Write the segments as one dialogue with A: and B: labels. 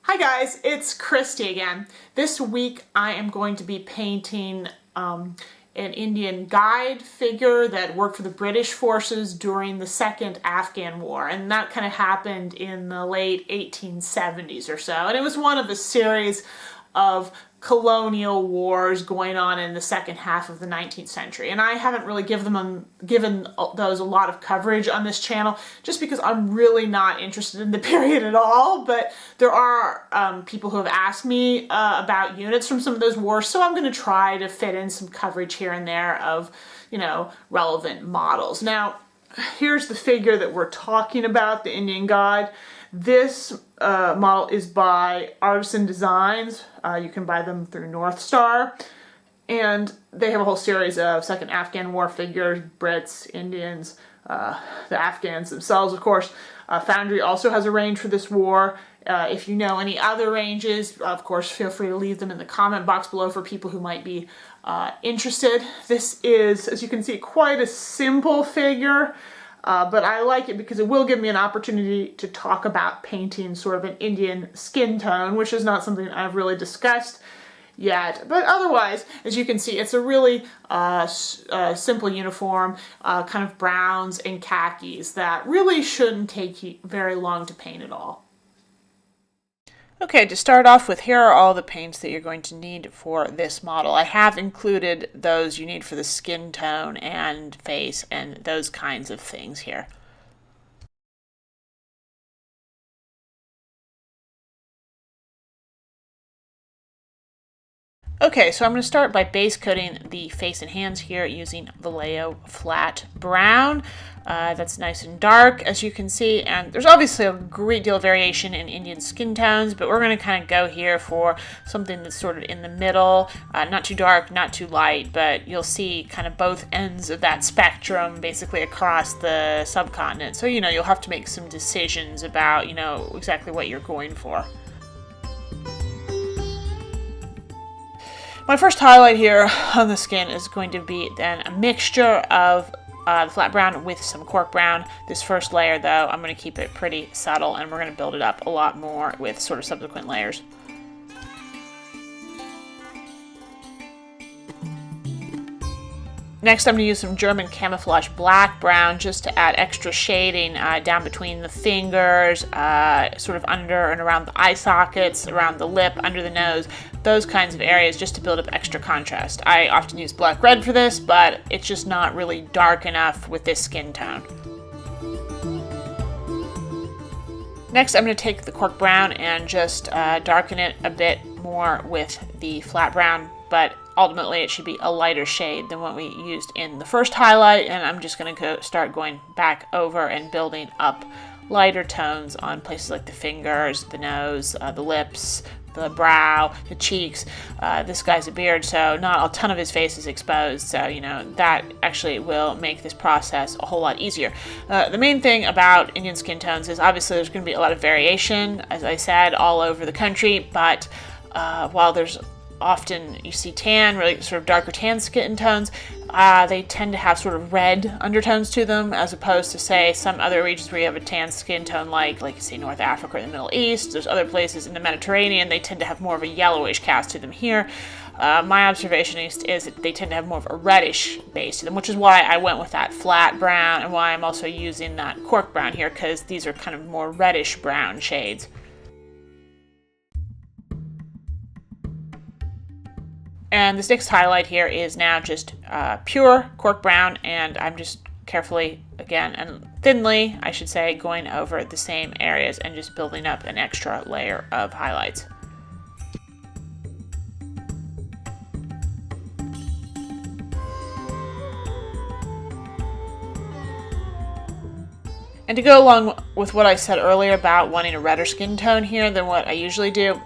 A: Hi guys, it's Christy again. This week I am going to be painting an Indian guide figure that worked for the British forces during the Second Afghan War, and that kind of happened in the late 1870s or so, and it was one of a series of colonial wars going on in the second half of the 19th century. And I haven't really given those a lot of coverage on this channel just because I'm really not interested in the period at all, but there are people who have asked me about units from some of those wars, so I'm going to try to fit in some coverage here and there of, you know, relevant models. Now, here's the figure that we're talking about, the Indian Gawd. This model is by Artizan Designs. You can buy them through North Star. And they have a whole series of Second Afghan War figures, Brits, Indians, the Afghans themselves, of course. Foundry also has a range for this war. If you know any other ranges, of course, feel free to leave them in the comment box below for people who might be interested. This is, as you can see, quite a simple figure. But I like it because it will give me an opportunity to talk about painting sort of an Indian skin tone, which is not something I've really discussed yet. But otherwise, as you can see, it's a really simple uniform, kind of browns and khakis that really shouldn't take you very long to paint at all. Okay, to start off with, here are all the paints that you're going to need for this model. I have included those you need for the skin tone and face and those kinds of things here. Okay, so I'm going to start by base coating the face and hands here using Vallejo flat brown. That's nice and dark, as you can see, and there's obviously a great deal of variation in Indian skin tones, but we're going to kind of go here for something that's sort of in the middle, not too dark, not too light, but you'll see kind of both ends of that spectrum basically across the subcontinent. So, you know, you'll have to make some decisions about, you know, exactly what you're going for. My first highlight here on the skin is going to be then a mixture of the flat brown with some cork brown. This first layer, though, I'm going to keep it pretty subtle, and we're going to build it up a lot more with sort of subsequent layers. Next, I'm going to use some German camouflage black brown just to add extra shading down between the fingers, sort of under and around the eye sockets, around the lip, under the nose, those kinds of areas, just to build up extra contrast. I often use black-red for this, but it's just not really dark enough with this skin tone. Next, I'm going to take the cork brown and just darken it a bit more with the flat brown, but ultimately it should be a lighter shade than what we used in the first highlight, and I'm just going to start going back over and building up lighter tones on places like the fingers, the nose, the lips, the brow, the cheeks. This guy's a beard, so not a ton of his face is exposed, so you know that actually will make this process a whole lot easier. The main thing about Indian skin tones is obviously there's going to be a lot of variation, as I said, all over the country, but while there's often you see tan, really sort of darker tan skin tones, they tend to have sort of red undertones to them, as opposed to, say, some other regions where you have a tan skin tone, like say North Africa or the Middle East. There's other places in the Mediterranean, they tend to have more of a yellowish cast to them. Here, my observation is that they tend to have more of a reddish base to them, which is why I went with that flat brown and why I'm also using that cork brown here, because these are kind of more reddish brown shades. And this next highlight here is now just pure cork brown, and I'm just carefully, again, and thinly, I should say, going over the same areas and just building up an extra layer of highlights. And to go along with what I said earlier about wanting a redder skin tone here than what I usually do,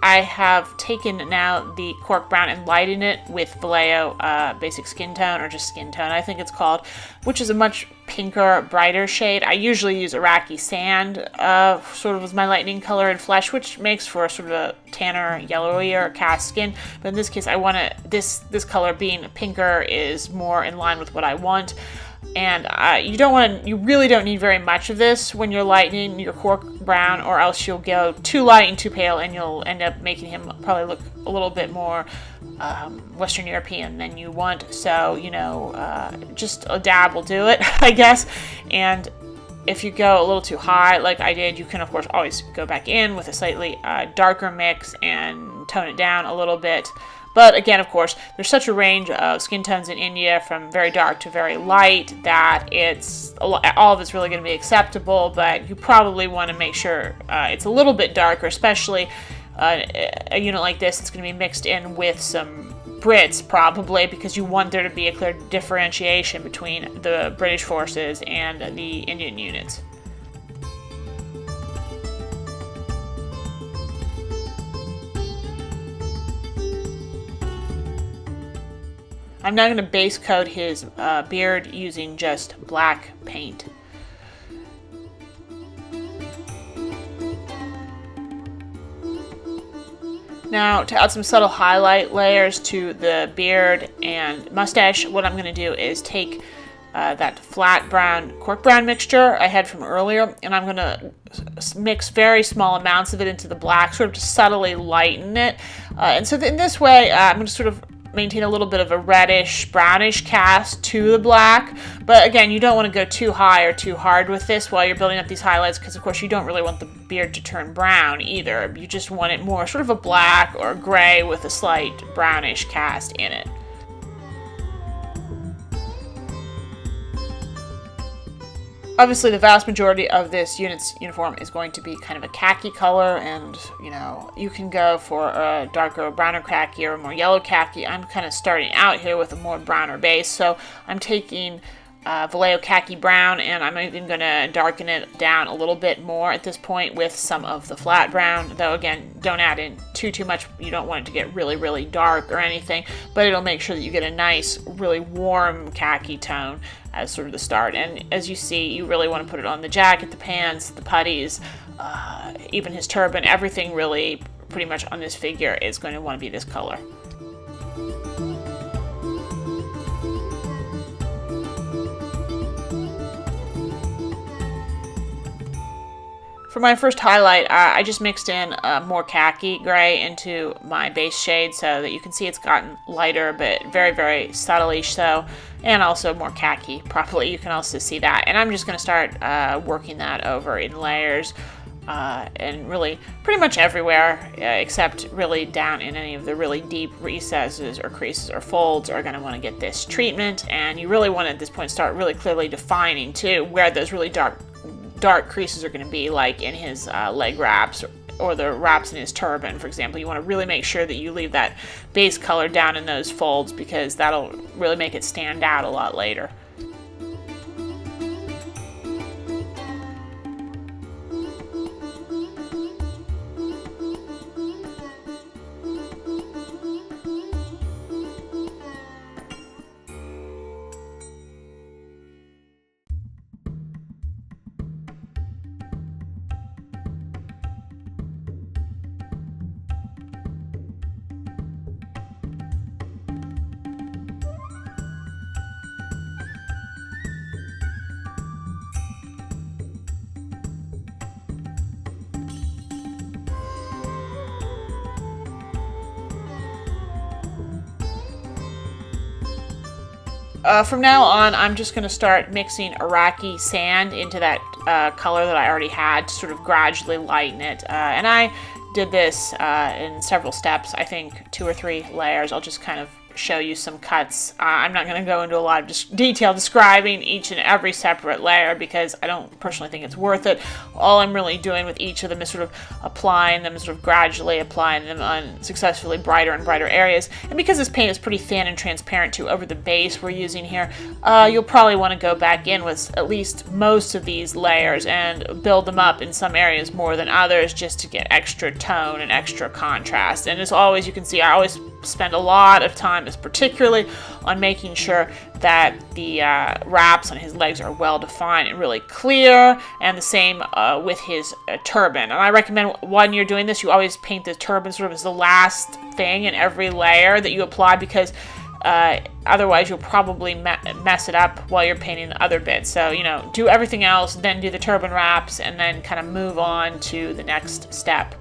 A: I have taken now the cork brown and lightened it with Vallejo basic skin tone, or just skin tone I think it's called, which is a much pinker, brighter shade. I usually use Iraqi sand sort of as my lightning color in flesh, which makes for a sort of a tanner, yellowier cast skin, but in this case I want to, this color being pinker is more in line with what I want. And you really don't need very much of this when you're lightening your cork brown, or else you'll go too light and too pale and you'll end up making him probably look a little bit more Western European than you want. So, just a dab will do it, I guess. And if you go a little too high, like I did, you can, of course, always go back in with a slightly darker mix and tone it down a little bit. But again, of course, there's such a range of skin tones in India, from very dark to very light, that all of it's really going to be acceptable. But you probably want to make sure it's a little bit darker, especially a unit like this. It's going to be mixed in with some Brits, probably, because you want there to be a clear differentiation between the British forces and the Indian units. I'm now going to base coat his beard using just black paint. Now, to add some subtle highlight layers to the beard and mustache, what I'm going to do is take that flat brown cork brown mixture I had from earlier, and I'm going to mix very small amounts of it into the black, sort of to subtly lighten it. And so in this way, I'm going to sort of maintain a little bit of a reddish brownish cast to the black. But again, you don't want to go too high or too hard with this while you're building up these highlights, because of course you don't really want the beard to turn brown either. You just want it more sort of a black or gray with a slight brownish cast in it. Obviously, the vast majority of this unit's uniform is going to be kind of a khaki color, and you can go for a darker browner khaki or a more yellow khaki. I'm kind of starting out here with a more browner base, so I'm taking Vallejo khaki brown, and I'm even going to darken it down a little bit more at this point with some of the flat brown, though again, don't add in too much. You don't want it to get really, really dark or anything, but it'll make sure that you get a nice, really warm khaki tone as sort of the start. And as you see, you really want to put it on the jacket, the pants, the puttees, even his turban. Everything really pretty much on this figure is going to want to be this color. For my first highlight, I just mixed in more khaki gray into my base shade so that you can see it's gotten lighter, but very, very subtly so, and also more khaki properly. You can also see that. And I'm just going to start working that over in layers and really pretty much everywhere, except really down in any of the really deep recesses or creases or folds are going to want to get this treatment. And you really want to, at this point, start really clearly defining too where those really dark creases are going to be, like in his leg wraps or the wraps in his turban, for example. You want to really make sure that you leave that base color down in those folds, because that'll really make it stand out a lot later. From now on, I'm just going to start mixing Iraqi sand into that color that I already had to sort of gradually lighten it. And I did this in several steps, I think 2 or 3 layers. I'll just kind of show you some cuts. I'm not going to go into a lot of detail describing each and every separate layer, because I don't personally think it's worth it. All I'm really doing with each of them is sort of applying them, sort of gradually applying them on successfully brighter and brighter areas. And because this paint is pretty thin and transparent too over the base we're using here, you'll probably want to go back in with at least most of these layers and build them up in some areas more than others, just to get extra tone and extra contrast. And as always, you can see I always spend a lot of time, particularly on making sure that the wraps on his legs are well defined and really clear, and the same with his turban. And I recommend when you're doing this, you always paint the turban sort of as the last thing in every layer that you apply, because Otherwise, you'll probably mess it up while you're painting the other bits. So, you know, do everything else, then do the turban wraps, and then kind of move on to the next step.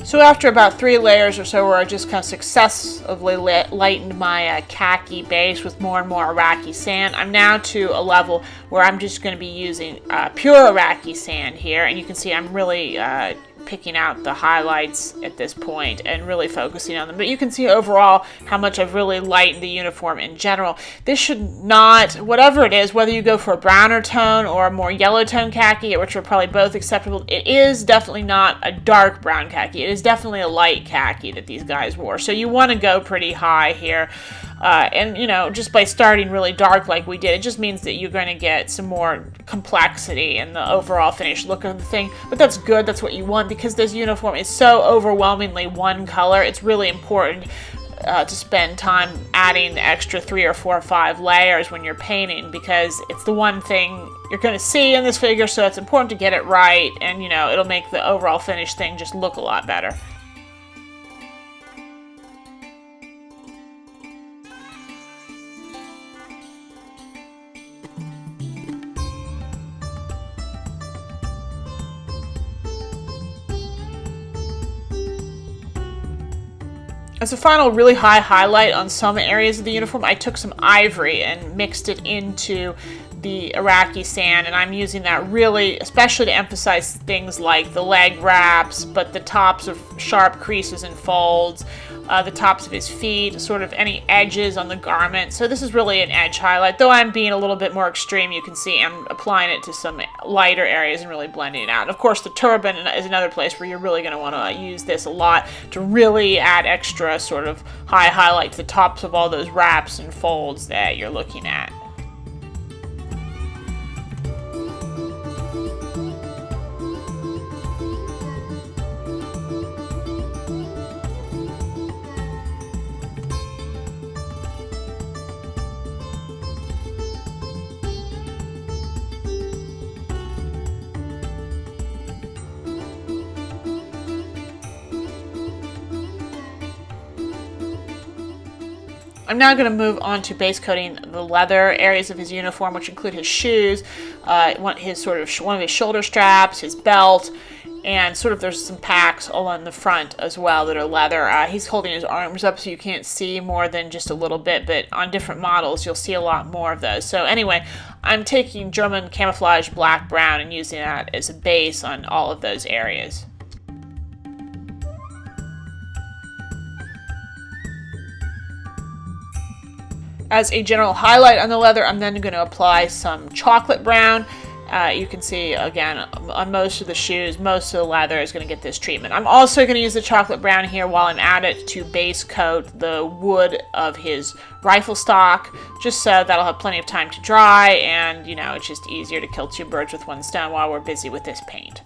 A: So after about 3 layers or so where I just kind of successively lightened my khaki base with more and more Iraqi sand, I'm now to a level where I'm just going to be using pure Iraqi sand here. And you can see I'm really picking out the highlights at this point and really focusing on them. But you can see overall how much I've really lightened the uniform in general. This should not, whatever it is, whether you go for a browner tone or a more yellow tone khaki, which are probably both acceptable, it is definitely not a dark brown khaki. It is definitely a light khaki that these guys wore. So you want to go pretty high here. And, you know, just by starting really dark like we did, it just means that you're going to get some more complexity in the overall finished look of the thing. But that's good. That's what you want, because this uniform is so overwhelmingly one color. It's really important to spend time adding the extra 3 or 4 or 5 layers when you're painting, because it's the one thing you're going to see in this figure. So it's important to get it right, and, you know, it'll make the overall finished thing just look a lot better. As a final really high highlight on some areas of the uniform, I took some ivory and mixed it into the Iraqi sand, and I'm using that really, especially to emphasize things like the leg wraps, but the tops of sharp creases and folds, the tops of his feet, sort of any edges on the garment. So this is really an edge highlight. Though I'm being a little bit more extreme, you can see I'm applying it to some lighter areas and really blending it out. And of course, the turban is another place where you're really going to want to use this a lot to really add extra sort of high highlight to the tops of all those wraps and folds that you're looking at. I'm now going to move on to base coating the leather areas of his uniform, which include his shoes, one of his shoulder straps, his belt, and sort of there's some packs along the front as well that are leather. He's holding his arms up so you can't see more than just a little bit, but on different models you'll see a lot more of those. So anyway, I'm taking German camouflage black brown and using that as a base on all of those areas. As a general highlight on the leather, I'm then going to apply some chocolate brown. You can see, again, on most of the shoes, most of the leather is going to get this treatment. I'm also going to use the chocolate brown here while I'm at it to base coat the wood of his rifle stock, just so that'll have plenty of time to dry, and, you know, it's just easier to kill two birds with one stone while we're busy with this paint.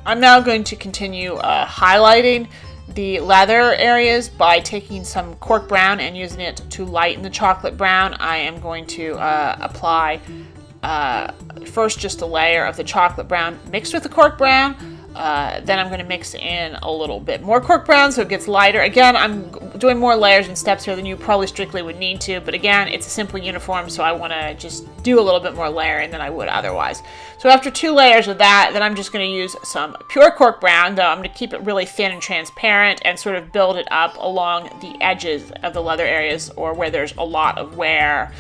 A: I'm now going to continue highlighting the leather areas by taking some cork brown and using it to lighten the chocolate brown. I am going to apply first just a layer of the chocolate brown mixed with the cork brown. Then I'm going to mix in a little bit more cork brown so it gets lighter. Again, I'm doing more layers and steps here than you probably strictly would need to, but again, it's a simple uniform, so I want to just do a little bit more layering than I would otherwise. So after 2 layers of that, then I'm just going to use some pure cork brown, though I'm going to keep it really thin and transparent and sort of build it up along the edges of the leather areas or where there's a lot of wear.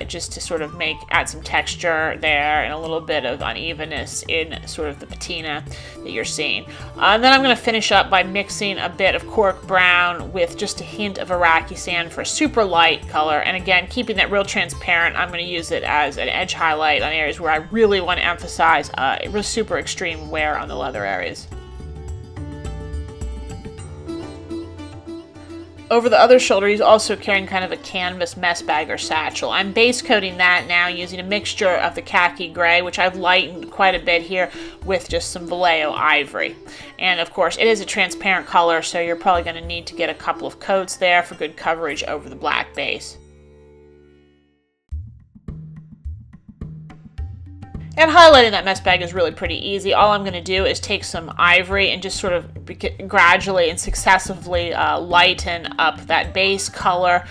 A: Just to sort of add some texture there and a little bit of unevenness in sort of the patina that you're seeing. And then I'm going to finish up by mixing a bit of cork brown with just a hint of Iraqi sand for a super light color. And again, keeping that real transparent, I'm going to use it as an edge highlight on areas where I really want to emphasize super extreme wear on the leather areas. Over the other shoulder, he's also carrying kind of a canvas mess bag or satchel. I'm base coating that now using a mixture of the khaki gray, which I've lightened quite a bit here with just some Vallejo ivory. And of course, it is a transparent color, so you're probably going to need to get a couple of coats there for good coverage over the black base. And highlighting that mess bag is really pretty easy. All I'm going to do is take some ivory and just sort of gradually and successively lighten up that base color.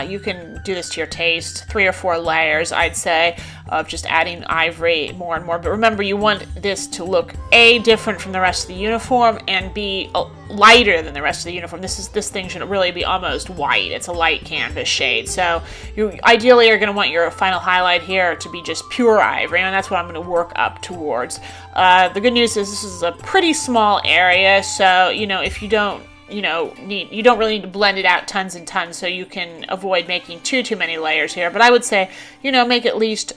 A: You can do this to your taste, 3 or 4 layers, I'd say, of just adding ivory more and more. But remember, you want this to look A, different from the rest of the uniform, and B, lighter than the rest of the uniform. This thing should really be almost white. It's a light canvas shade. So you ideally are going to want your final highlight here to be just pure ivory, and that's what I'm going to work up towards. The good news is this is a pretty small area, so, you know, if you don't you don't really need to blend it out tons and tons, so you can avoid making too many layers here. But I would say, make at least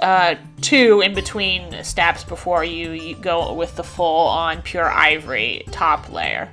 A: 2 in between steps before you go with the full on pure ivory top layer.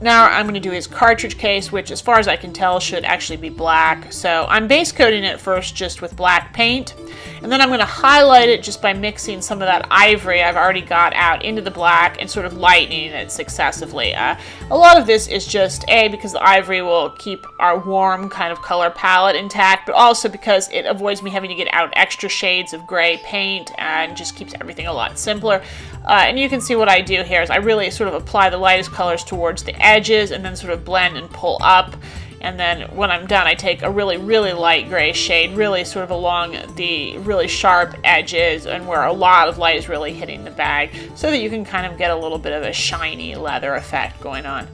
A: Now I'm going to do his cartridge case, which as far as I can tell should actually be black. So I'm base coating it first just with black paint, and then I'm going to highlight it just by mixing some of that ivory I've already got out into the black and sort of lightening it successively. A lot of this is just because the ivory will keep our warm kind of color palette intact, but also because it avoids me having to get out extra shades of gray paint and just keeps everything a lot simpler. And you can see what I do here is I really sort of apply the lightest colors towards the edges and then sort of blend and pull up. And then when I'm done, I take a really, really light gray shade, really sort of along the really sharp edges and where a lot of light is really hitting the bag, so that you can kind of get a little bit of a shiny leather effect going on.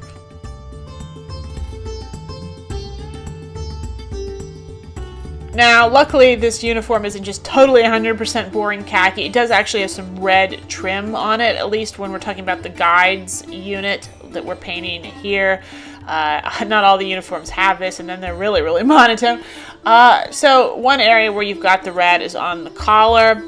A: Now, luckily, this uniform isn't just totally 100% boring khaki. It does actually have some red trim on it, at least when we're talking about the guides unit that we're painting here. Not all the uniforms have this, and then they're really, really monotone. So one area where you've got the red is on the collar.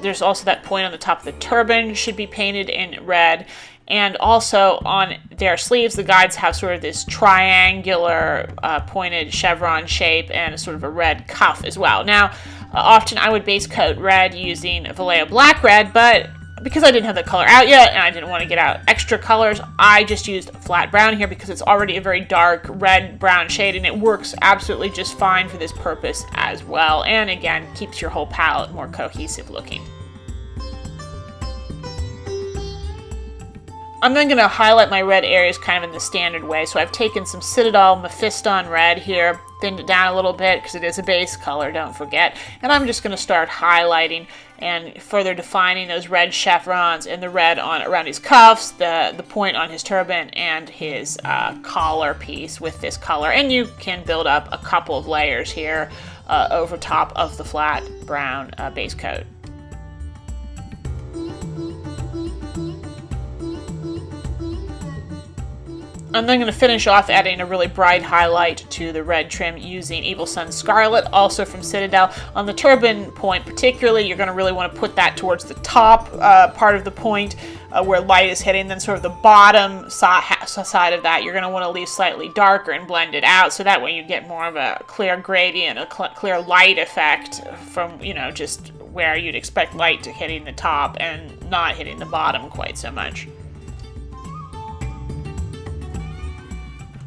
A: There's also that point on the top of the turban should be painted in red. And also on their sleeves, the guides have sort of this triangular pointed chevron shape and sort of a red cuff as well. Now, often I would base coat red using Vallejo black red, but because I didn't have the color out yet and I didn't want to get out extra colors, I just used flat brown here because it's already a very dark red-brown shade, and it works absolutely just fine for this purpose as well. And again, keeps your whole palette more cohesive looking. I'm then going to highlight my red areas kind of in the standard way. So I've taken some Citadel Mephiston red here, thinned it down a little bit because it is a base color, don't forget. And I'm just going to start highlighting and further defining those red chevrons and the red around his cuffs, the point on his turban, and his collar piece with this color. And you can build up a couple of layers here over top of the flat brown base coat. I'm then going to finish off adding a really bright highlight to the red trim using Evil Sun Scarlet, also from Citadel. On the turban point particularly, you're going to really want to put that towards the top part of the point where light is hitting. Then sort of the bottom side of that, you're going to want to leave slightly darker and blend it out, so that way you get more of a clear gradient, a clear light effect from, you know, just where you'd expect light to hitting the top and not hitting the bottom quite so much.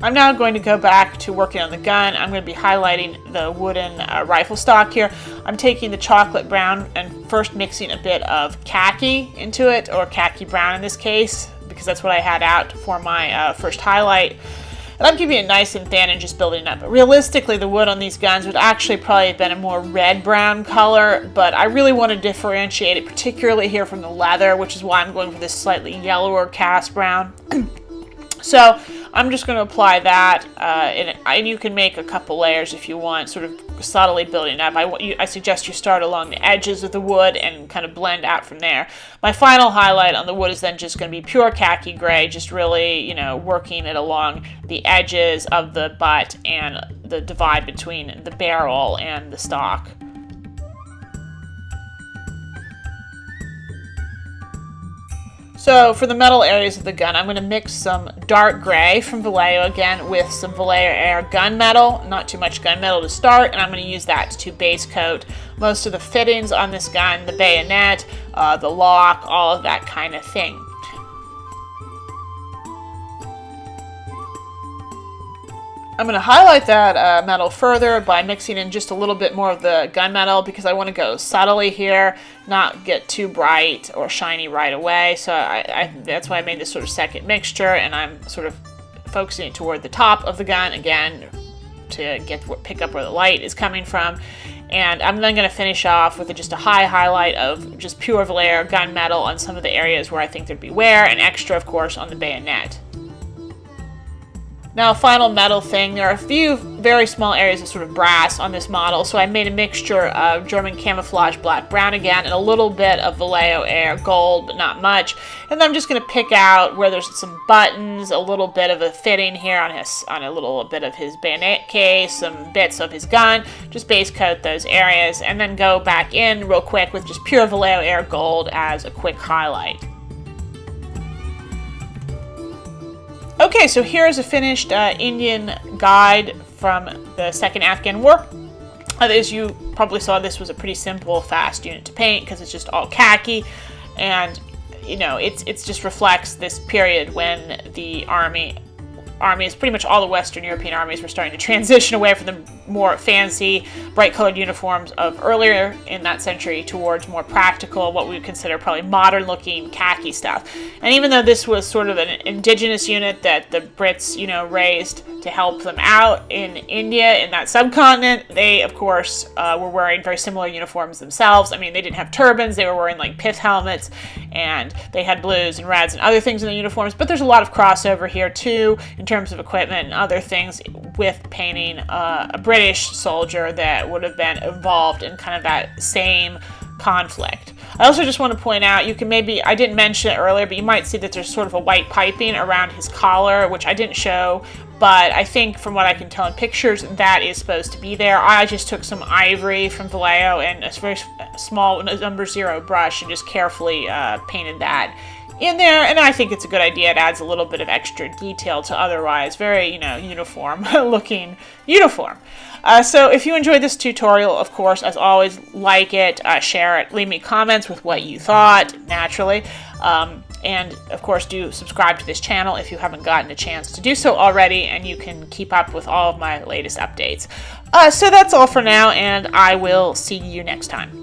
A: I'm now going to go back to working on the gun. I'm going to be highlighting the wooden rifle stock here. I'm taking the chocolate brown and first mixing a bit of khaki into it, or khaki brown in this case, because that's what I had out for my first highlight. And I'm keeping it nice and thin and just building it up. But realistically, the wood on these guns would actually probably have been a more red-brown color, but I really want to differentiate it, particularly here from the leather, which is why I'm going for this slightly yellower cast brown. So I'm just going to apply that, and you can make a couple layers if you want, sort of subtly building up. I suggest you start along the edges of the wood and kind of blend out from there. My final highlight on the wood is then just going to be pure khaki gray, just really, you know, working it along the edges of the butt and the divide between the barrel and the stock. So for the metal areas of the gun, I'm going to mix some dark gray from Vallejo again with some Vallejo Air gunmetal, not too much gunmetal to start, and I'm going to use that to base coat most of the fittings on this gun, the bayonet, the lock, all of that kind of thing. I'm going to highlight that metal further by mixing in just a little bit more of the gunmetal, because I want to go subtly here, not get too bright or shiny right away. So that's why I made this sort of second mixture, and I'm sort of focusing it toward the top of the gun again to pick up where the light is coming from. And I'm then going to finish off with just a high highlight of just pure Vallejo gunmetal on some of the areas where I think there'd be wear, and extra, of course, on the bayonet. Now, a final metal thing, there are a few very small areas of sort of brass on this model, so I made a mixture of German camouflage black brown again and a little bit of Vallejo Air gold, but not much. And then I'm just going to pick out where there's some buttons, a little bit of a fitting here on a little bit of his bayonet case, some bits of his gun, just base coat those areas, and then go back in real quick with just pure Vallejo Air gold as a quick highlight. Okay, so here's a finished Indian guide from the Second Afghan War. As you probably saw, this was a pretty simple, fast unit to paint because it's just all khaki, and you know, it just reflects this period when the armies, pretty much all the Western European armies, were starting to transition away from the more fancy, bright-colored uniforms of earlier in that century towards more practical, what we would consider probably modern-looking khaki stuff. And even though this was sort of an indigenous unit that the Brits, you know, raised to help them out in India, in that subcontinent, they, of course, were wearing very similar uniforms themselves. I mean, they didn't have turbans, they were wearing, like, pith helmets, and they had blues and reds and other things in the uniforms, but there's a lot of crossover here, too, in terms of equipment and other things with painting a British soldier that would have been involved in kind of that same conflict. I also just want to point out, you can maybe, I didn't mention it earlier, but you might see that there's sort of a white piping around his collar, which I didn't show, but I think from what I can tell in pictures, that is supposed to be there. I just took some ivory from Vallejo and a very small number 0 brush and just carefully painted that in there, and I think it's a good idea. It adds a little bit of extra detail to otherwise very, uniform looking uniform. So if you enjoyed this tutorial, of course, as always, like it, share it, leave me comments with what you thought, naturally. And of course, do subscribe to this channel if you haven't gotten a chance to do so already, and you can keep up with all of my latest updates. So that's all for now, and I will see you next time.